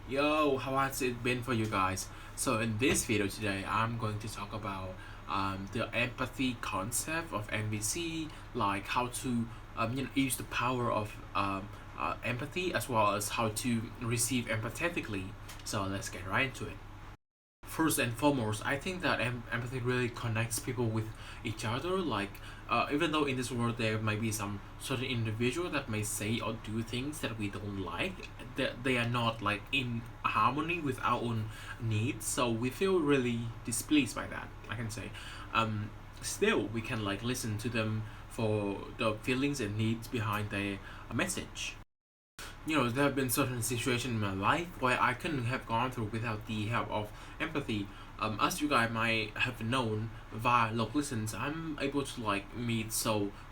Yo, how has it been for you guys? So in this video today, I'm going to talk about the empathy concept of NVC, like how to use the power of empathy as well as how to receive empathetically. So let's get right into it. First and foremost, I think that empathy really connects people with each other. Like, even though in this world there might be some certain individual that may say or do things that we don't like, that they are not like in harmony with our own needs. So we feel really displeased by that. I can say, still we can like listen to them for the feelings and needs behind their message. There have been certain situations in my life where I couldn't have gone through without the help of empathy. As you guys might have known via log listens, I'm able to like meet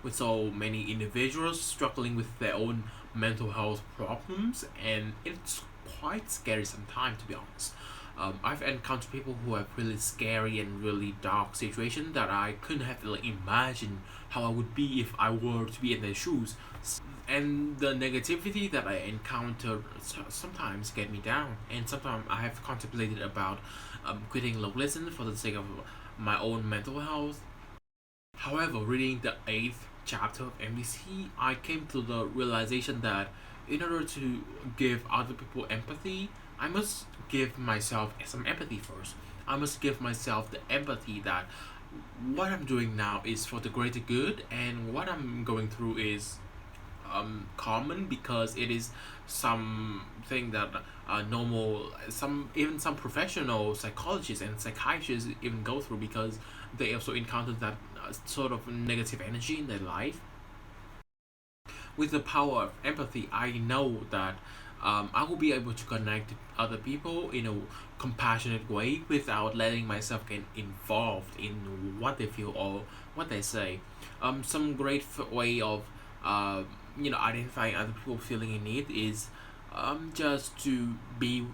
with so many individuals struggling with their own mental health problems, and it's quite scary sometimes, to be honest. I've encountered people who have really scary and really dark situations that I couldn't have like imagined how I would be if I were to be in their shoes. And the negativity that I encounter sometimes get me down, and sometimes I have contemplated about quitting log listen for the sake of my own mental health. However, reading the 8th chapter of MBC, I came to the realization that in order to give other people empathy, I must give myself some empathy first. I must give myself the empathy that what I'm doing now is for the greater good, and what I'm going through is common because it is something that some professional psychologists and psychiatrists even go through, because they also encounter that sort of negative energy in their life. With the power of empathy, I know that I will be able to connect with other people in a compassionate way without letting myself get involved in what they feel or what they say. Some great way of identifying other people feeling in need is just to be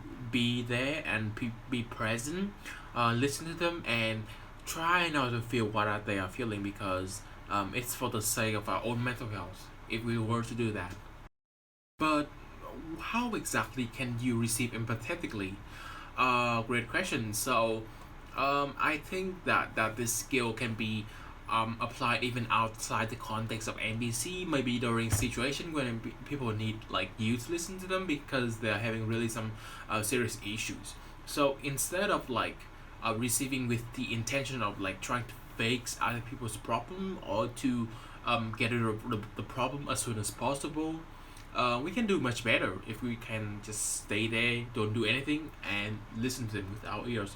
there and be present, listen to them and try not to feel they are feeling, because it's for the sake of our own mental health if we were to do that. But how exactly can you receive empathetically? Great question. So, I think that this skill can be applied even outside the context of NBC. Maybe during situation when people need like you to listen to them because they're having really some serious issues. So instead of like receiving with the intention of like trying to fix other people's problem or to get rid of the problem as soon as possible, we can do much better if we can just stay there, don't do anything, and listen to them with our ears.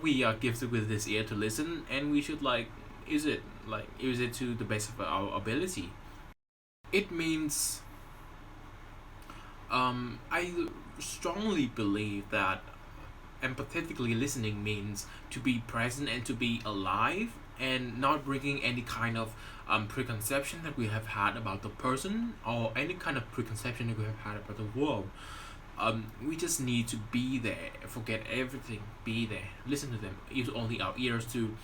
We are gifted with this ear to listen, and we should use it to the best of our ability. It means I strongly believe that empathetically listening means to be present and to be alive, and not bringing any kind of preconception that we have had about the person or any kind of preconception that we have had about the world. We just need to be there, forget everything, be there, listen to them, use only our ears to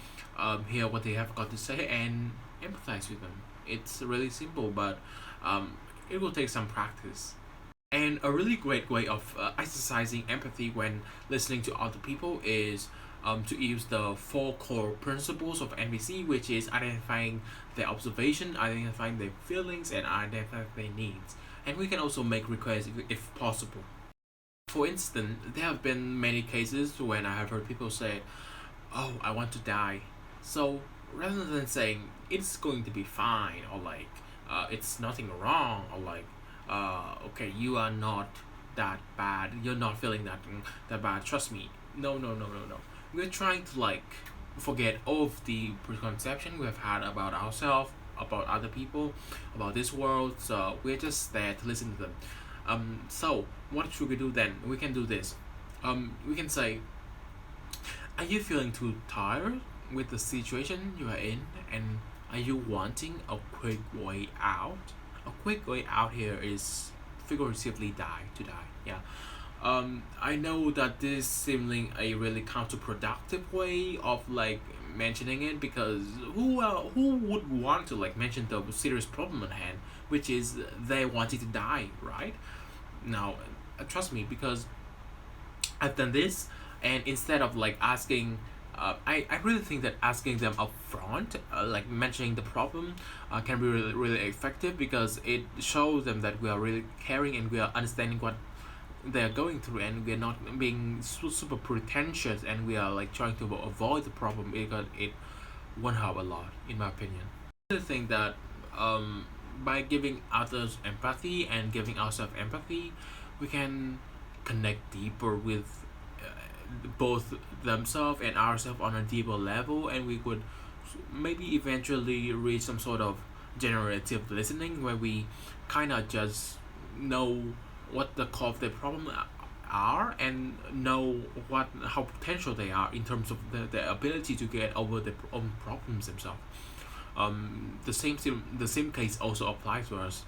hear what they have got to say and empathize with them. It's really simple, but it will take some practice. And a really great way of exercising empathy when listening to other people is to use the four core principles of NVC, which is identifying their observation, identifying their feelings, and identifying their needs. And we can also make requests if possible. For instance, there have been many cases when I have heard people say, "Oh, I want to die." So rather than saying it's going to be fine, or like it's nothing wrong, or like okay, you are not that bad, you're not feeling that bad, trust me. No, no, no, no, no. We're trying to like forget all of the preconception we have had about ourselves, about other people, about this world. So we're just there to listen to them. So what should we do then? We can do this. We can say, are you feeling too tired with the situation you are in, and are you wanting a quick way out? A quick way out here is figuratively to die. Yeah. I know that this seeming a really counterproductive way of like mentioning it, because who would want to like mention the serious problem at hand, which is they wanted to die, right? Now, trust me, because I've done this, and instead of like asking, I really think that asking them up front, like mentioning the problem, can be really, really effective, because it shows them that we are really caring and we are understanding what they're going through, and we're not being super pretentious, and we are like trying to avoid the problem, because it won't help a lot, in my opinion. I think that um, by giving others empathy and giving ourselves empathy, we can connect deeper with both themselves and ourselves on a deeper level, and we could maybe eventually reach some sort of generative listening, where we kind of just know what the core of the problem are, and know what how potential they are in terms of the ability to get over their own problems themselves. The same case also applies to us.